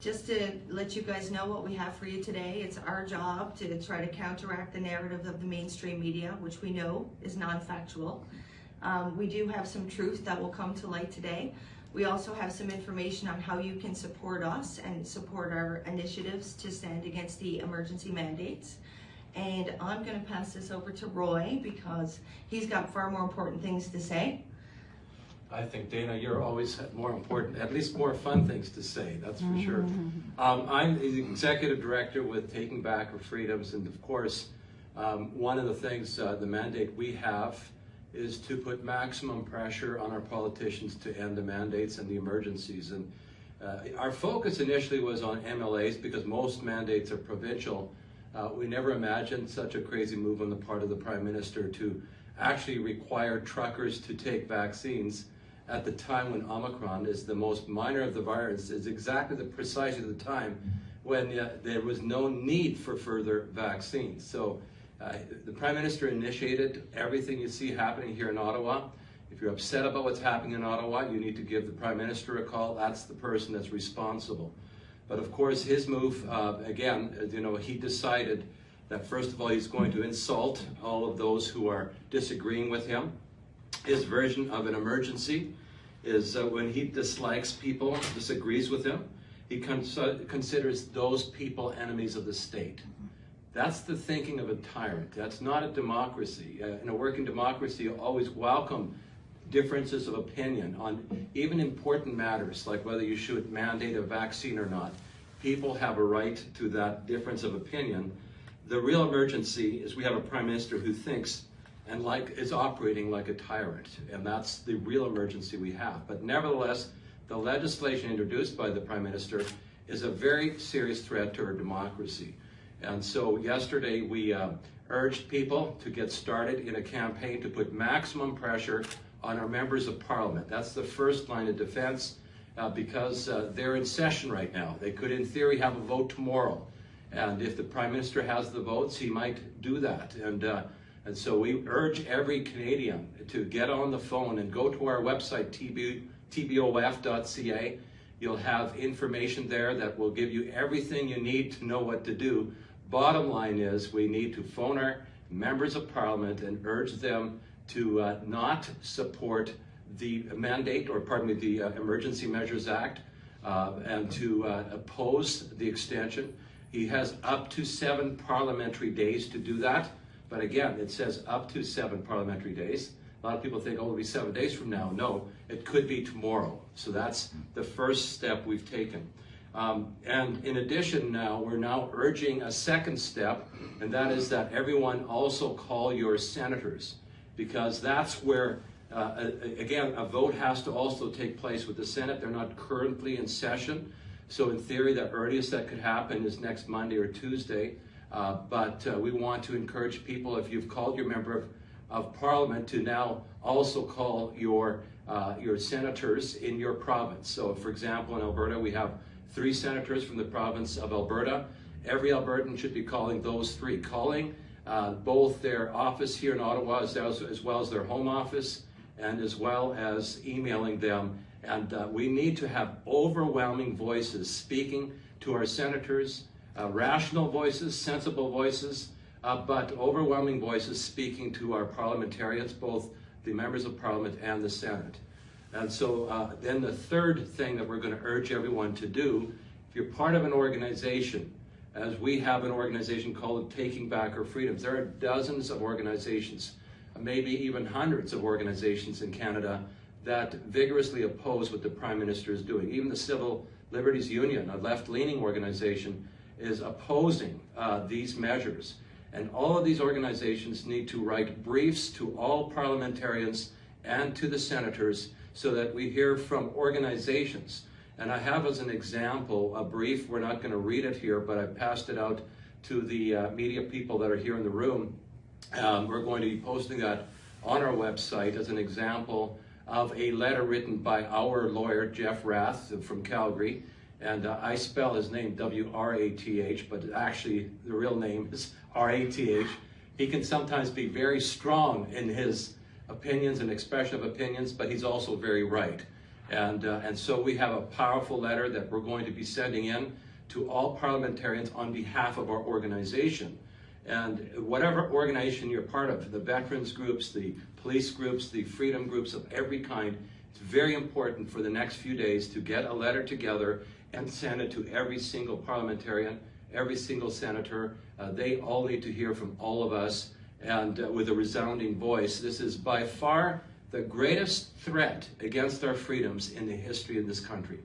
Just to let you guys know what we have for you today, it's our job to try to counteract the narrative of the mainstream media, which we know is non-factual. We do have some truth that will come to light today. We also have some information on how you can support us and support our initiatives to stand against the emergency mandates. And I'm going to pass this over to Roy because he's got far more important things to say. I think, Dana, you're always more important, at least more fun things to say, that's for sure. I'm the executive director with Taking Back Our Freedoms, and of course, one of the things, the mandate we have is to put maximum pressure on our politicians to end the mandates and the emergencies. And our focus initially was on MLAs because most mandates are provincial. We never imagined such a crazy move on the part of the Prime Minister to actually require truckers to take vaccines at the time when Omicron is the most minor of the virus, is exactly precisely the time when there was no need for further vaccines. So the Prime Minister initiated everything you see happening here in Ottawa. If you're upset about what's happening in Ottawa, you need to give the Prime Minister a call. That's the person that's responsible. But of course, his move, again, he decided that first of all, he's going to insult all of those who are disagreeing with him. His version of an emergency is when he dislikes people, disagrees with him, he considers those people enemies of the state. That's the thinking of a tyrant. That's not a democracy. In a working democracy, you always welcome differences of opinion on even important matters, like whether you should mandate a vaccine or not. People have a right to that difference of opinion. The real emergency is we have a Prime Minister who thinks and is operating like a tyrant, and that's the real emergency we have. But nevertheless, the legislation introduced by the Prime Minister is a very serious threat to our democracy. And so yesterday we urged people to get started in a campaign to put maximum pressure on our members of Parliament. That's the first line of defense because they're in session right now. They could, in theory, have a vote tomorrow. And if the Prime Minister has the votes, he might do that. And so we urge every Canadian to get on the phone and go to our website, tbof.ca. You'll have information there that will give you everything you need to know what to do. Bottom line is we need to phone our members of Parliament and urge them to not support the mandate, or pardon me, the Emergency Measures Act, and to oppose the extension. He has up to 7 parliamentary days to do that. But again, it says up to 7 parliamentary days. A lot of people think, oh, it'll be 7 days from now. No, it could be tomorrow. So that's the first step we've taken. And in addition now, we're now urging a second step, and that is that everyone also call your senators, because that's where, again, a vote has to also take place with the Senate. They're not currently in session. So in theory, the earliest that could happen is next Monday or Tuesday. But we want to encourage people, if you've called your member of Parliament, to now also call your senators in your province. So for example, in Alberta, we have 3 senators from the province of Alberta. Every Albertan should be calling those 3, calling both their office here in Ottawa as well as their home office, and as well as emailing them. And we need to have overwhelming voices speaking to our senators, rational voices, sensible voices, but overwhelming voices speaking to our parliamentarians, both the members of Parliament and the Senate. And so then the third thing that we're going to urge everyone to do, if you're part of an organization, as we have an organization called Taking Back Our Freedoms, there are dozens of organizations, maybe even hundreds of organizations in Canada that vigorously oppose what the Prime Minister is doing. Even the Civil Liberties Union, a left-leaning organization, is opposing these measures. And all of these organizations need to write briefs to all parliamentarians and to the senators so that we hear from organizations. And I have as an example a brief, we're not going to read it here, but I passed it out to the media people that are here in the room. We're going to be posting that on our website as an example of a letter written by our lawyer, Jeff Rath from Calgary. And I spell his name W-R-A-T-H, but actually the real name is R-A-T-H. He can sometimes be very strong in his opinions and expression of opinions, but he's also very right. And so we have a powerful letter that we're going to be sending in to all parliamentarians on behalf of our organization. And whatever organization you're part of, the veterans groups, the police groups, the freedom groups of every kind, it's very important for the next few days to get a letter together and send it to every single parliamentarian, every single senator. They all need to hear from all of us, and with a resounding voice. This is by far the greatest threat against our freedoms in the history of this country.